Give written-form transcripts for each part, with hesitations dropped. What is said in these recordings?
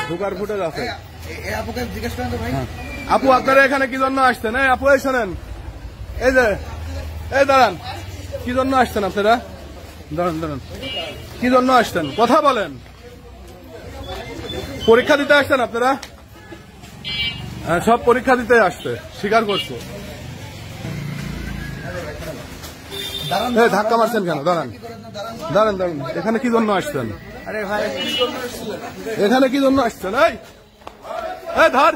ঢোকার ফুটেজ আছে। আপু আপনারা এখানে কি জন্য আসছেন? আপু এই শোনেন, এই যে এই দাঁড়ান, কি জন্য আসছেন আপনারা? দাঁড়ান, কি জন্য আসছেন কথা বলেন। পরীক্ষা দিতে আসছেন আপনারা? হ্যাঁ, সব পরীক্ষা দিতে আসছে, স্বীকার করছে। ধাক্কা মারছেন কেন? দাঁড়ান, এখানে কি জন্য আসছেন? এখানে কি জন্য আসছেন? এই ধর,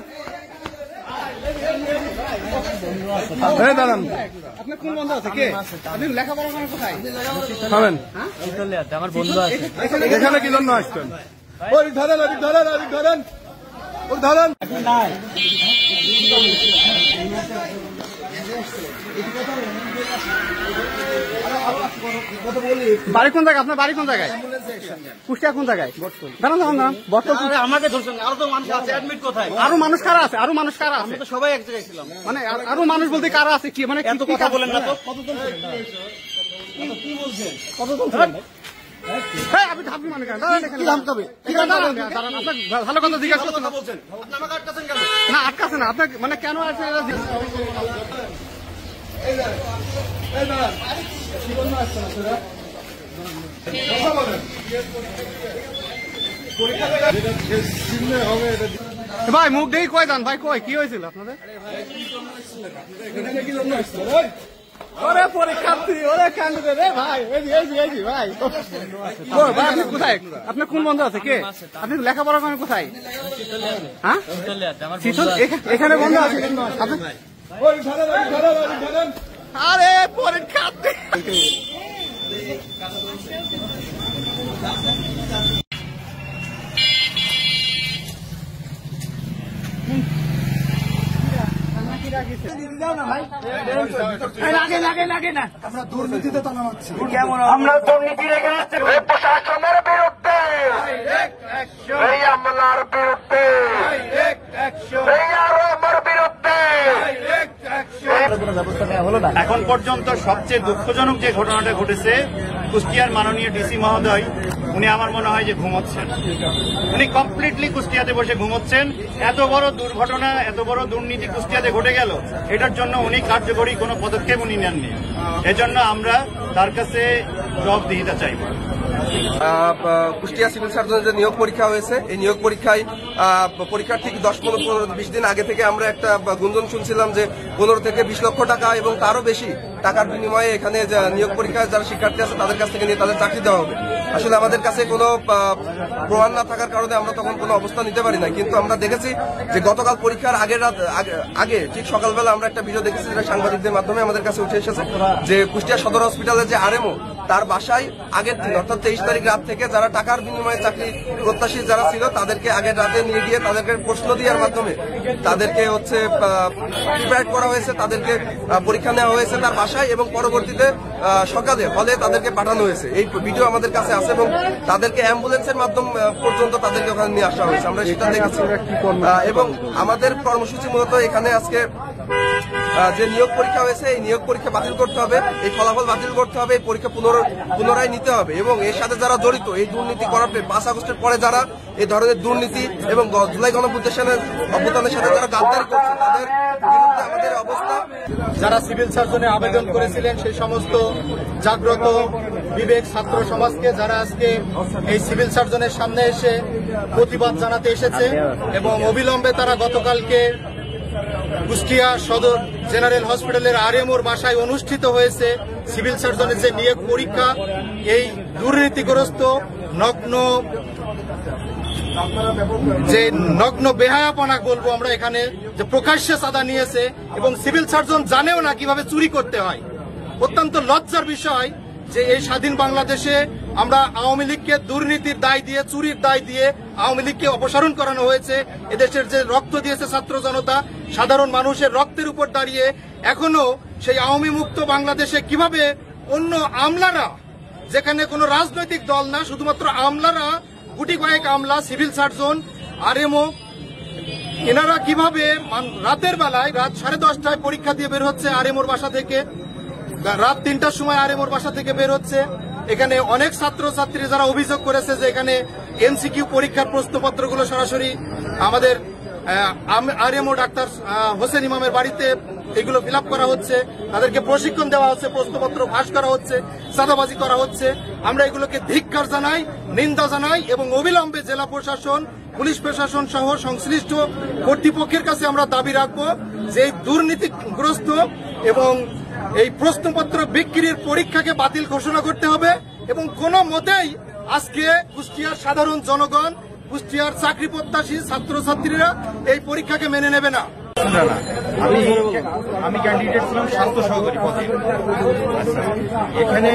দাঁড়ান। আপনার কোন বন্ধু আছে? কে? আপনি লেখাপড়া করেন কোথায়? খাবেন? আমার বন্ধু আছে। এখানে কি জন্য আসছেন? ওই ধরেন। বাড়ি কোন জায়গায়? আপনার বাড়ি কোন জায়গায়? কুষ্টিয়া কোন জায়গায়? দাঁড়ান। আমাকে ধরছেন, আরো তো মানুষ আছে, অ্যাডমিট কোথায়? আরো মানুষ কারা আছে? আমরা তো সবাই এক জায়গায় ছিলাম। মানে আরো মানুষ বলতে কারা আছে? কি মানে এত কথা বলেন না তো? কতজন কি বলছেন? আপনি ধাপি মানে কেন? দাঁড়ান, আপনার ভালো কথা জিজ্ঞাসা করছেন। আপনি আমাকে আটকাছেন কেন? না আটকাছেন না, আপনার মানে কেন আছে? ভাই মুখ দেখি কই যান ভাই, কই কি হয়েছিল আপনাদের? ওরে পরীক্ষার্থী, ওরে ক্যান্ডিডেট রে ভাই, এই ভাই। আপনি কোথায়? আপনার কোন বন্ধু আছে? কে? আপনি লেখাপড়া করেন কোথায়? হ্যাঁ, এখানে বন্ধু আছে। আরে পরীক্ষার্থী, আমরা দুর্নীতিতে তালা মারছি। আমরা দুর্নীতি প্রশাসনের বিরুদ্ধে, এই আমলার বিরুদ্ধে, এই আরবের বিরুদ্ধে এখন পর্যন্ত সবচেয়ে দুঃখজনক যে ঘটনাটা ঘটেছে, কুষ্টিয়ার মাননীয় ডিসি মহোদয় উনি আমার মনে হয় যে ঘুমোচ্ছেন। উনি কমপ্লিটলি কুষ্টিয়াতে বসে ঘুমোচ্ছেন। এত বড় দুর্ঘটনা, এত বড় দুর্নীতি কুষ্টিয়াতে ঘটে গেল, এটার জন্য উনি কার্যকরী কোনো পদক্ষেপ উনি নেননি। এজন্য আমরা তার কাছে জবাবদিহিতা চাইব। কুষ্টিয়া সিভিল সার্জনের যে নিয়োগ পরীক্ষা হয়েছে, এই নিয়োগ পরীক্ষার ঠিক 10-15-20 দিন আগে থেকে আমরা একটা গুঞ্জন শুনছিলাম যে 15 থেকে 20 লক্ষ টাকা এবং তারও বেশি টাকার বিনিময়ে এখানে নিয়োগ পরীক্ষায় যারা শিক্ষার্থী আছে তাদের কাছ থেকে নিয়ে তাদের চাকরি দেওয়া হবে। আসলে আমাদের কাছে কোনো প্রমাণ না থাকার কারণে আমরা তখন কোনো অবস্থা নিতে পারি না, কিন্তু আমরা দেখেছি যে গতকাল পরীক্ষার আগে ঠিক সকালবেলা আমরা একটা ভিডিও দেখেছি, যেটা সাংবাদিকদের মাধ্যমে আমাদের কাছে উঠে এসেছে যে কুষ্টিয়া সদর হসপিটালের যে আরএমও, তার বাসায় আগের দিন অর্থাৎ 23 তারিখ রাত থেকে যারা টাকার বিনিময়ে চাকরি প্রত্যাশী যারা ছিল তাদেরকে আগের রাতে নিয়ে গিয়ে তাদেরকে প্রশ্ন দেওয়ার মাধ্যমে তাদেরকে প্রিপেয়ার করা হয়েছে, তাদেরকে পরীক্ষা নেওয়া হয়েছে তার বাসায় এবং পরবর্তীতে সকালে হলে তাদেরকে পাঠানো হয়েছে। এই ভিডিও আমাদের কাছে আছে এবং তাদেরকে অ্যাম্বুলেন্সের মাধ্যম পর্যন্ত তাদেরকে ওখানে নিয়ে আসা হয়েছে, আমরা সেটা দেখেছি। এবং আমাদের কর্মসূচি মূলত এখানে আজকে যে নিয়োগ পরীক্ষা হয়েছে, এই নিয়োগ পরীক্ষা বাতিল করতে হবে, এই ফলাফল বাতিল করতে হবে, এই পরীক্ষা পুনরায় নিতে হবে এবং এর সাথে যারা জড়িত, এই দুর্নীতি করার 5 আগস্টের পরে যারা এই ধরনের দুর্নীতি এবং জুলাই গণঅভ্যুত্থানের সাথে যারা গাদ্দারি করছে তাদের বিরুদ্ধে আমাদের অবস্থা। যারা সিভিল সার্জনে আবেদন করেছিলেন সেই সমস্ত জাগ্রত বিবেক ছাত্র সমাজকে, যারা আজকে এই সিভিল সার্জনের সামনে এসে প্রতিবাদ জানাতে এসেছে এবং অবিলম্বে তারা গতকালকে কুষ্টিয়া সদর জেনারেল হসপিটালের আরএমওর বাসায় অনুষ্ঠিত হয়েছে সিভিল সার্জনের যে নিয়োগ পরীক্ষা, এই দুর্নীতিগ্রস্ত নগ্ন বেহায়াপনা বলবো আমরা এখানে, যে প্রকাশ্যে চাঁদা নিয়েছে এবং সিভিল সার্জন জানেও না কিভাবে চুরি করতে হয়। অত্যন্ত লজ্জার বিষয় যে এই স্বাধীন বাংলাদেশে আমরা আওয়ামী লীগকে দুর্নীতির দায় দিয়ে, চুরির দায় দিয়ে আওয়ামী লীগকে অপসারণ করানো হয়েছে। এদেশের যে রক্ত দিয়েছে ছাত্র জনতা, সাধারণ মানুষের রক্তের উপর দাঁড়িয়ে এখনো সেই আওয়ামী মুক্ত বাংলাদেশে কিভাবে অন্য আমলারা, যেখানে কোনো রাজনৈতিক দল না, শুধুমাত্র আমলারা, গুটি কয়েক আমলা, সিভিল সার্জন, আরএমও, এনারা কিভাবে রাতের বেলায় রাত 10:30টায় পরীক্ষা দিয়ে বের হচ্ছে আরএমওর বাসা থেকে, রাত 3টার সময় আরএমওর বাসা থেকে বের হচ্ছে। এখানে অনেক ছাত্রছাত্রী যারা অভিযোগ করেছে যে এখানে এমসিকিউ পরীক্ষার প্রশ্নপত্রগুলো সরাসরি আমাদের আরএমও ডাক্তার হোসেন ইমামের বাড়িতে এগুলো ফিল আপ করা হচ্ছে, তাদেরকে প্রশিক্ষণ দেওয়া হচ্ছে, প্রশ্নপত্র ফাঁস করা হচ্ছে, চাঁদাবাজি করা হচ্ছে। আমরা এগুলোকে ধিক্কার জানাই, নিন্দা জানাই এবং অবিলম্বে জেলা প্রশাসন, পুলিশ প্রশাসন সহ সংশ্লিষ্ট কর্তৃপক্ষের কাছে আমরা দাবি রাখবো যে এই দুর্নীতিগ্রস্ত এবং এই প্রশ্নপত্র বিক্রির পরীক্ষাকে বাতিল ঘোষণা করতে হবে এবং কোনো মতেই আজকে কুষ্টিয়ার সাধারণ জনগণ, কুষ্টিয়ার চাকরি প্রত্যাশী ছাত্রছাত্রীরা এই পরীক্ষাকে মেনে নেবে না। আমি ক্যান্ডিডেট ছিলাম স্বাস্থ্য সহকারী পদে। এখানে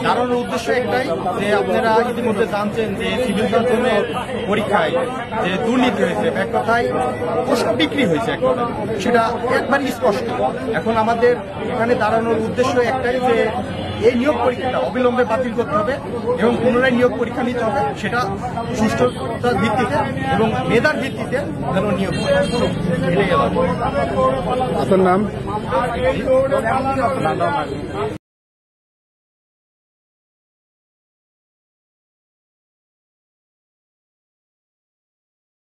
দাঁড়ানোর উদ্দেশ্য একটাই যে আপনারা ইতিমধ্যে জানছেন যে সিভিল সার্জনের পরীক্ষায় যে দুর্নীতি হয়েছে, এক কথায় ওষুধ বিক্রি হয়েছে, এক কথায় সেটা একবারই স্পষ্ট। এখন আমাদের এখানে দাঁড়ানোর উদ্দেশ্য একটাই যে এই নিয়োগ পরীক্ষাটা অবিলম্বে বাতিল করতে হবে এবং পুনরায় নিয়োগ পরীক্ষা নিতে হবে, সেটা সুষ্ঠুতার ভিত্তিতে এবং মেধার ভিত্তিতে যেন নিয়োগ হয়। এটাই আপনার নাম?